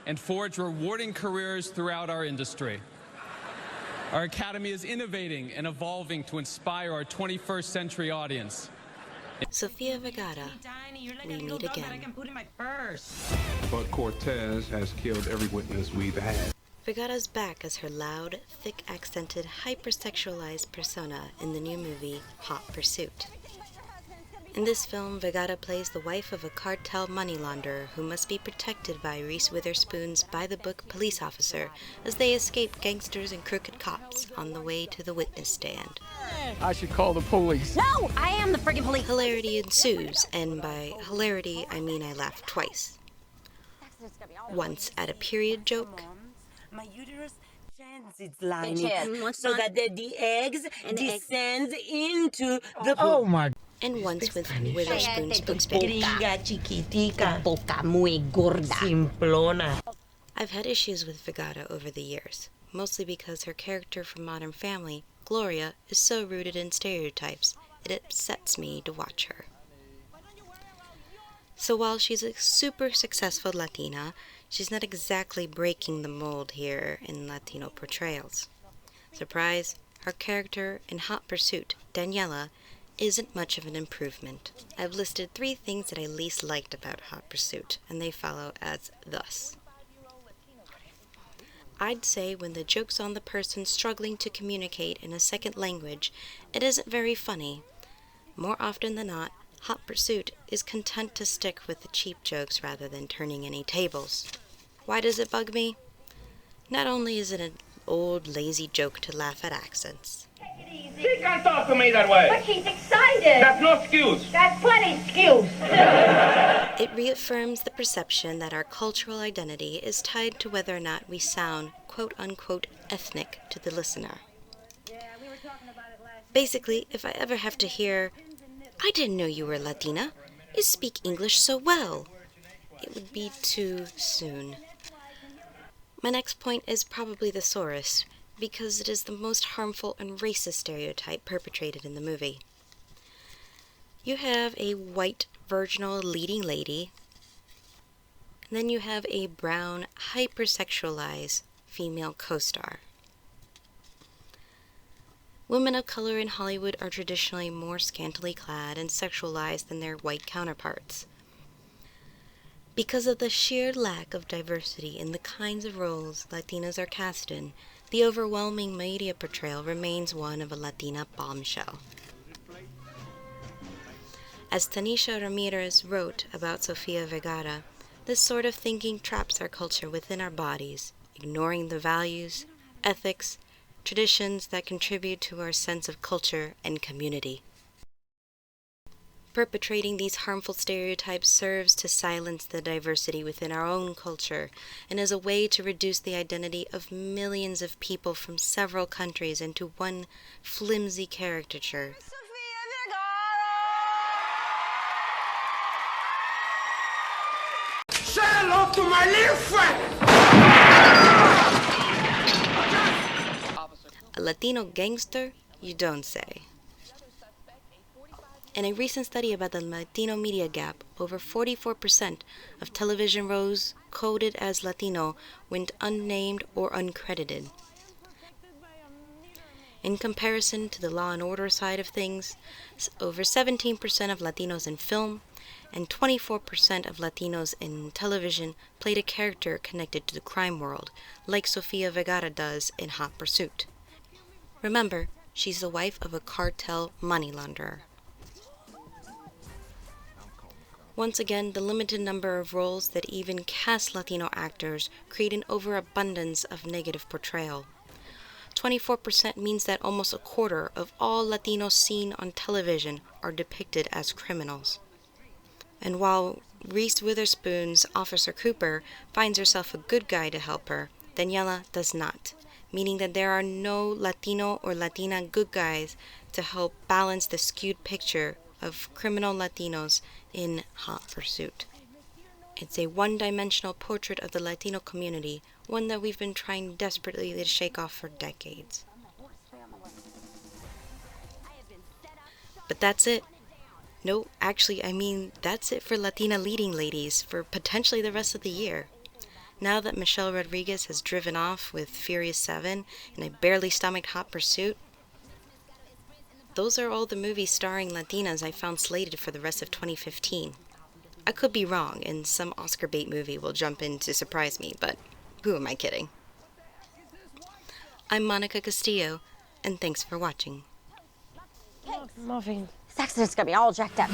and forge rewarding careers throughout our industry. Our Academy is innovating and evolving to inspire our 21st century audience. Sofia Vergara, we meet again. But Cortez has killed every witness we've had. Vergara's back as her loud, thick-accented, hypersexualized persona in the new movie Hot Pursuit. In this film, Vergara plays the wife of a cartel money launderer who must be protected by Reese Witherspoon's by-the-book police officer as they escape gangsters and crooked cops on the way to the witness stand. I should call the police. No, I am the friggin' police. Hilarity ensues, and by hilarity, I mean I laughed twice. Once at a period joke, my uterus changes its lining so that the eggs descend into the... Oh my... and once with Witherspoon's book-spitting. Chiquitica. Boca muy gorda. Simplona. I've had issues with Vergara over the years, mostly because her character from Modern Family, Gloria, is so rooted in stereotypes, it upsets me to watch her. So while she's a super successful Latina, she's not exactly breaking the mold here in Latino portrayals. Surprise, her character in Hot Pursuit, Daniela, isn't much of an improvement. I've listed 3 things that I least liked about Hot Pursuit, and they follow as thus. I'd say when the joke's on the person struggling to communicate in a second language, it isn't very funny. More often than not, Hot Pursuit is content to stick with the cheap jokes rather than turning any tables. Why does it bug me? Not only is it an old, lazy joke to laugh at accents. She can't talk to me that way. But she's excited. That's no excuse. That's plenty excuse. It reaffirms the perception that our cultural identity is tied to whether or not we sound quote-unquote ethnic to the listener. Basically, if I ever have to hear, "I didn't know you were Latina. You speak English so well," it would be too soon. My next point is probably the Saurus, because it is the most harmful and racist stereotype perpetrated in the movie. You have a white, virginal leading lady, and then you have a brown, hypersexualized female co-star. Women of color in Hollywood are traditionally more scantily clad and sexualized than their white counterparts. Because of the sheer lack of diversity in the kinds of roles Latinas are cast in, the overwhelming media portrayal remains one of a Latina bombshell. As Tanisha Ramirez wrote about Sofia Vergara, this sort of thinking traps our culture within our bodies, ignoring the values, ethics, traditions that contribute to our sense of culture and community. Perpetrating these harmful stereotypes serves to silence the diversity within our own culture and is a way to reduce the identity of millions of people from several countries into one flimsy caricature. Say hello to my little friend. A Latino gangster? You don't say. In a recent study about the Latino media gap, over 44% of television roles coded as Latino went unnamed or uncredited. In comparison to the law and order side of things, over 17% of Latinos in film and 24% of Latinos in television played a character connected to the crime world, like Sofia Vergara does in Hot Pursuit. Remember, she's the wife of a cartel money launderer. Once again, the limited number of roles that even cast Latino actors create an overabundance of negative portrayal. 24% means that almost a quarter of all Latinos seen on television are depicted as criminals. And while Reese Witherspoon's Officer Cooper finds herself a good guy to help her, Daniela does not, meaning that there are no Latino or Latina good guys to help balance the skewed picture of criminal Latinos in Hot Pursuit. It's a one-dimensional portrait of the Latino community, one that we've been trying desperately to shake off for decades. But that's it. No, actually, I mean, that's it for Latina leading ladies for potentially the rest of the year. Now that Michelle Rodriguez has driven off with Furious 7 in a barely stomached Hot Pursuit, those are all the movies starring Latinas I found slated for the rest of 2015. I could be wrong, and some Oscar bait movie will jump in to surprise me, but who am I kidding? I'm Monica Castillo, and thanks for watching. Saxon's gonna be all jacked up.